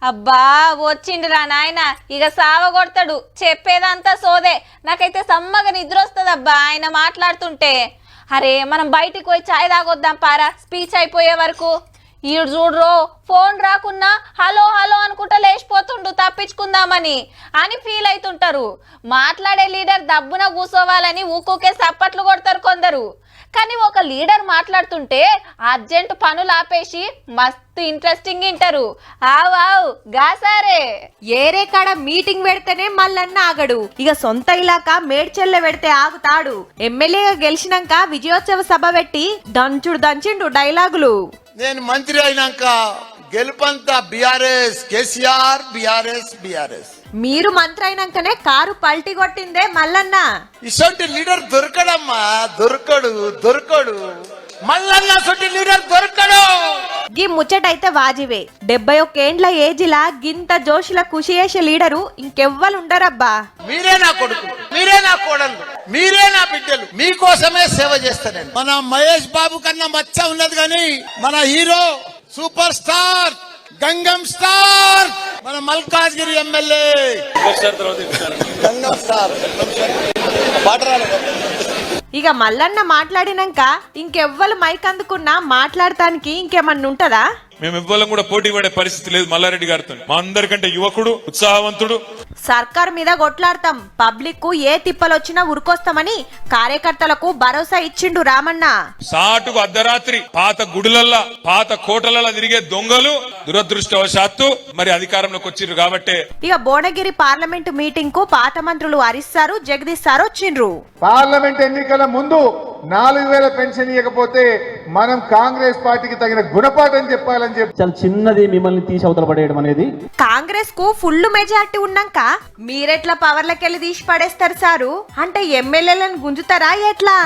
అబ్బా వచ్చిండురా నాయన ఇక సావగొడతాడు చెప్పేదంతా సోదే. నాకైతే సమ్మగా నిద్ర వస్తుందబ్బా ఆయన మాట్లాడుతుంటే. అరే మనం బయటికి పోయి చాయ్ తాగొద్దాం పారా స్పీచ్ అయిపోయే వరకు. ఈడు చూడ్రో ఫోన్ రాకున్నా హలో హలో అనుకుంటా లేచిపోతుండు తప్పించుకుందామని అని ఫీల్ అవుతుంటారు. మాట్లాడే లీడర్ దబ్బున కూసోవాలని ఊకూకే సప్పట్లు కొడతారు కొందరు. కానీ ఒక లీడర్ మాట్లాడుతుంటే అర్జెంట్ పనులు ఆపేసి మస్తు ఇంట్రెస్టింగ్ వింటారు. ఆవు గాసారే ఏరే కాడ మీటింగ్ పెడితేనే మల్లన్న ఆగడు. ఇక సొంత ఇలాకా మేడ్చెల్ల పెడితే ఆగుతాడు. ఎమ్మెల్యేగా గెలిచినాక విజయోత్సవ సభ పెట్టి దంచిండు డైలాగులు. నేను మంత్రి అయినాక గెలుపంతా బీఆర్ఎస్, కేసీఆర్ బీఆర్ఎస్ బీఆర్ఎస్. మీరు మంత్రి అయినాకనే కారు పల్టీ కొట్టిందే మల్లన్న. ఇసొంటి లీడర్ దొరకడమ్మా, దొరకడు మల్లన్న సొంటి లీడర్ దొరకడు. గీ ముచ్చటైతే వాజివే. 71 ఏండ్ల ఏజిలా గింత జోషుల కృషి చేసే లీడరు ఇంకెవ్వరు ఉండరబ్బా. మీరే నా కొడుకు, మీరే నా కోడలు, మీరే నా బిడ్డలు, మీకోసమే సేవ చేస్తాను. మన మహేష్ బాబు కన్నా మచ్చ ఉన్నది కానీ మన hero super star Gangam star మన మల్కాజ్గిరి ఎమ్మెల్యే గంగం స్టార్ ఇక మల్లన్న మాట్లాడినాక ఇంకెవ్వరు మైక్ అందుకున్నా మాట్లాడటానికి ఇంకేమన్నా ఉంటదా? మేము ఎవ్వరం కూడా పోటీ పడే పరిస్థితి లేదు మల్లారెడ్డి గారితో. మా అందరికంటే యువకుడు, ఉత్సాహవంతుడు. సర్కార్ మీద కొట్లాడతాం, పబ్లిక్ కు ఏ తిప్పలొచ్చినా ఉరుకొస్తామని కార్యకర్తలకు భరోసా ఇచ్చిండు రామన్న. సాటుకు అర్ధరాత్రి పాత గుడులల్లా పాత కోటలల్లా తిరిగే దొంగలు దురదృష్టవశాత్తు మరి అధికారంలోకి వచ్చిండ్రు కాబట్టి ఇక భువనగిరి పార్లమెంటు మీటింగ్ కు పాత మంత్రులు హరీష్ సారు, జగదీష్ సారు వచ్చిండ్రు. పార్లమెంట్ ఎన్నికల ముందు 4000 పెన్షన్ ఇవ్వకపోతే మనం కాంగ్రెస్ పార్టీకి తగిన గుణపాఠం చెప్పాలని చెప్పి చాలా చిన్నది మిమ్మల్ని తీసి అవతల పడేయడం అనేది. కాంగ్రెస్ కు ఫుల్ మెజార్టీ ఉన్నాక మీరెట్లా పవర్లకెళ్ళి తీసి పడేస్తారు సారు? అంటే ఎమ్మెల్యేలను గుంజుతారా ఎట్లా?